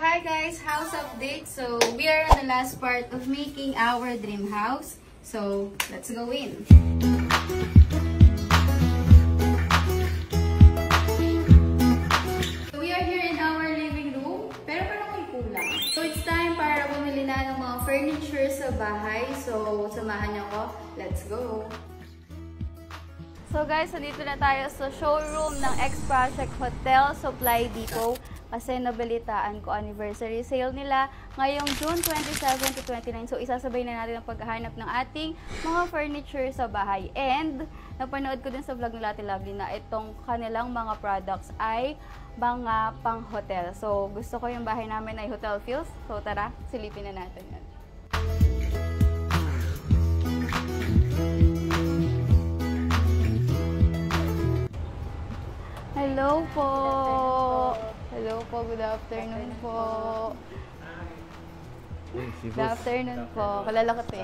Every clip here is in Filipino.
hi guys, house update. So we are on the last part of making our dream house. So let's go in. So we are here in our living room, pero parang may kulang. So it's time para bumili na ng mga furniture sa bahay. So samahan niyo ako. Let's go. So guys, nandito na tayo sa showroom ng X-Project Hotel Supply Depot. Kasi nabalitaan ko anniversary sale nila ngayong June 27 to 29. So isasabay na natin ang paghahanap ng ating mga furniture sa bahay. And napanood ko din sa vlog nila Ate Lovely na itong kanilang mga products ay mga pang-hotel. So gusto ko yung bahay namin ay hotel feels. So tara, silipin na natin yan. Hello po! Hello po, good afternoon po. Good afternoon po. Kalala ko te.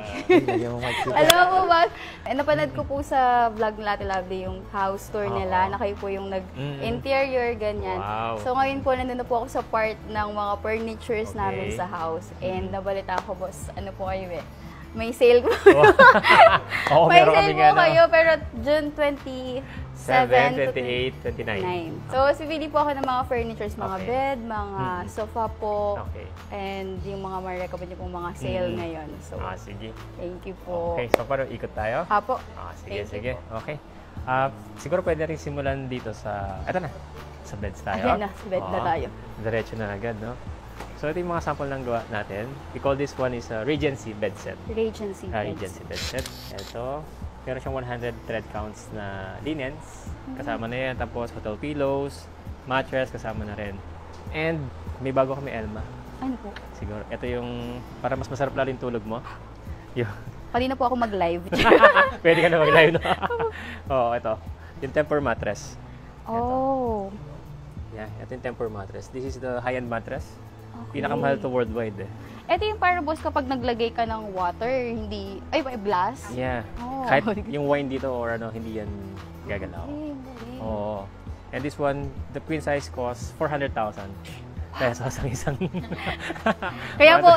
Alam mo ba, napanood ko po sa vlog nila Ate Lovely yung house tour nila, na kayo po yung nag-interior, ganyan. Wow. So ngayon po, nandun na po ako sa part ng mga furnitures namin sa house. And nabalita ko, boss, ano po kayo eh? May sale po. Oo, may meron sale kami po kayo, pero June 27, 28, 29. So, bibili po ako ng mga furnitures, mga bed, mga sofa po, and yung mga ma-recommend niyo pong mga sale ngayon. So, sige. Thank you po. Okay, so paano ikot tayo? Hapo. Sige, sige. Okay. Siguro pwede rin simulan dito sa, eto na, sa beds tayo. Ayan na, sa bed na tayo. Diretso na agad, no? So, ito yung mga sample ng gawa natin. We call this one is a Regency bed set. Regency bed Regency bed set. Ito, meron siyang 100 thread counts na linens. Kasama na yan. Tapos, hotel pillows, mattress, kasama na rin. And, may bago kami Elma. Ano po? Siguro. Ito yung, para mas masarap lalo yung tulog mo. Kanina po ako mag-live. Pwede ka na mag-live, no? Oo, ito. Yung Tempur mattress. Oh. Ito. Ito yung Tempur mattress. This is the high-end mattress. Okay. Pinakamahal to worldwide eh. Ito yung para boss kapag naglagay ka ng water, hindi, ay blast? Yeah. Oh. Kahit yung wine dito or ano, hindi yan gagalaw. Oo. And this one, the queen size costs 400,000 pesos ang isang. Kaya po,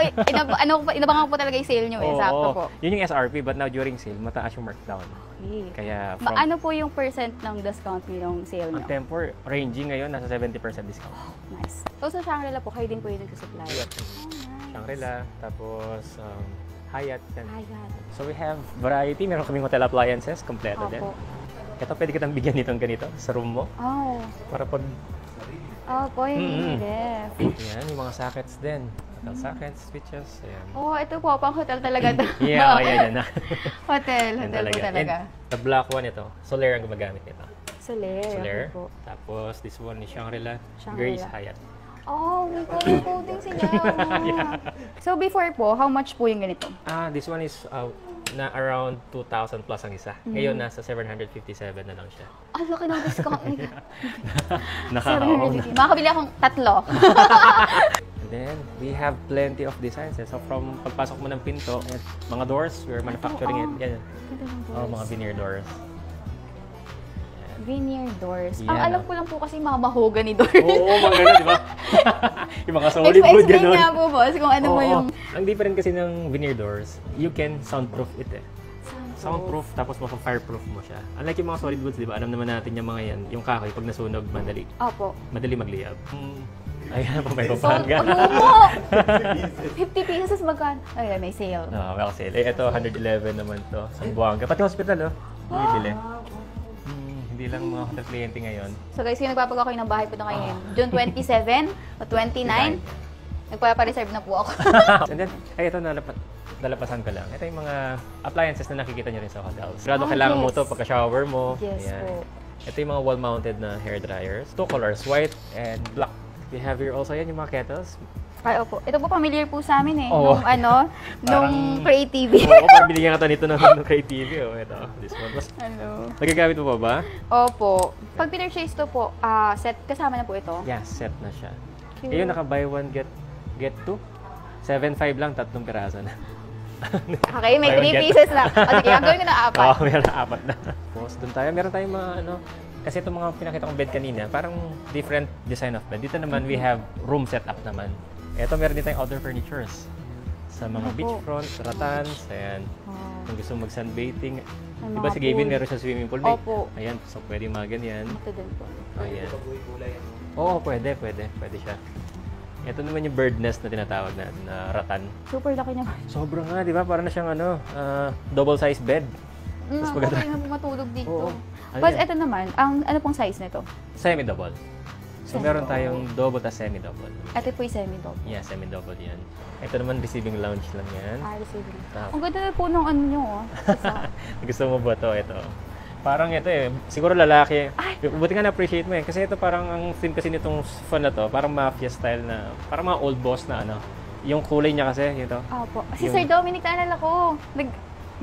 inabangan po talaga yung sale nyo eh. Sakto po. Yun yung SRP, but now during sale, mataas yung markdown. Okay. Kaya ano po yung percent ng discount yung sale nyo? Ang Tempur, ranging ngayon, nasa 70% discount. Nice. So sa Shangri-La po, kayo din po yung nagsusupply? Yep. Shangri-La, tapos Hyatt. Hyatt. So we have variety. Meron kaming hotel appliances, kompleto din. Ito, pwede kitang bigyan nitong ganito sa room mo. Oh. Para pag... po, yung ref. Yan, yung mga sockets din. Hotel sockets, switches, ayan. Oh, ito po, pang hotel talaga. Yeah, yan na. Hotel po talaga. And the black one ito, Solaire ang gumagamit nito. Solaire. Okay po. Tapos, this one is Shangri-La, Grace Hyatt. Oh, may coating sila. So, before po, how much po yung ganito? This one is na around 2,000 plus ang isa. Ngayon, nasa 757 na lang siya. Laki ng discount. Nakakaon. Makakabili akong tatlo. And then, we have plenty of designs. So, from pagpasok mo ng pinto, mga doors, we're manufacturing it. Yan. Mga veneer doors. Veneer doors. Yan, Ang alam ko lang po kasi mga mahogany doors. Oo, mga gano'n, di ba? Yung mga solid wood, gano'n. Explain nga po, boss, kung ano mo yung... Ang different kasi ng veneer doors, you can soundproof it eh. Soundproof, tapos fireproof mo siya. Unlike yung mga solid woods, di ba? Alam naman natin yung mga yan, yung kahoy, pag nasunog, madali. Opo. Madali magliyab. Ayan, may papaga. Mo! 50 pesos magkano? Ay, may sale. Well, sale. Ito, 111 naman to. Sa Buanga. Pati hospital, bibili. Hindi lang mga hotel kliyente ngayon. So guys, yung nagpapagawa kayo ng bahay po na ngayon, June 27 o 29, nagpapareserve na po ako. And then, ito nalapasan ko lang. Ito yung mga appliances na nakikita nyo rin sa hotels. Sigurado kailangan mo ito pagka-shower mo. Yes po. Ito yung mga wall-mounted na hair dryers. Two colors, white and black. We have here also yan yung mga kettles. Ay, opo. Ito po, familiar po sa amin eh. Oo. Nung Creative. Oo, parang binigyan ka nito nung Creative. Ito, this one. Nagagamit mo pa ba? Opo. Pag pinurchase to po, set, kasama na po ito? Yeah, set na siya. Ngayon, naka-buy one, get two. 7.5 lang, 3 piraso na. Okay, may 3 pieces na. O sige, gagawin ko na 4. Oo, meron 4 na. Tapos doon tayo, meron tayong mga kasi itong mga pinakita kong bed kanina, parang different design of bed. Dito naman, we have room setup naman. Ito, meron din tayong outdoor furnitures. Sa mga Ano po? beachfront, ratans, ayan. Oh. Kung gusto mag-sunbathing. May Diba mga si Gavin pool. meron siya swimming pool? May, Opo. ayan, so pwede mga ganyan. Ito din po. Ayan. Oo, pwede siya. Ito naman yung bird nest na tinatawag na ratan. Super laki niya. Sobrang nga, di ba? Parang na siyang double size bed. Mas maganda. Okay na po matulog dito. Oo. Ano But yan? ito naman, ano pong size nito? Semi-double. So, meron tayong double at semi-double. Ito po yung semi-double. Yeah, semi-double yan. Ito naman, receiving lounge lang yan. Receiving. Ah. Ang ganda na po ng ano nyo, oh. Isa. Gusto mo ba to? Ito. Parang ito siguro lalaki. Buti nga na-appreciate mo kasi ito parang ang theme kasi nitong fan na to, parang mafia style na, parang mga old boss na ano. Yung kulay niya kasi, ito. Opo. Si Yung- Sir Dominic, naalala ko.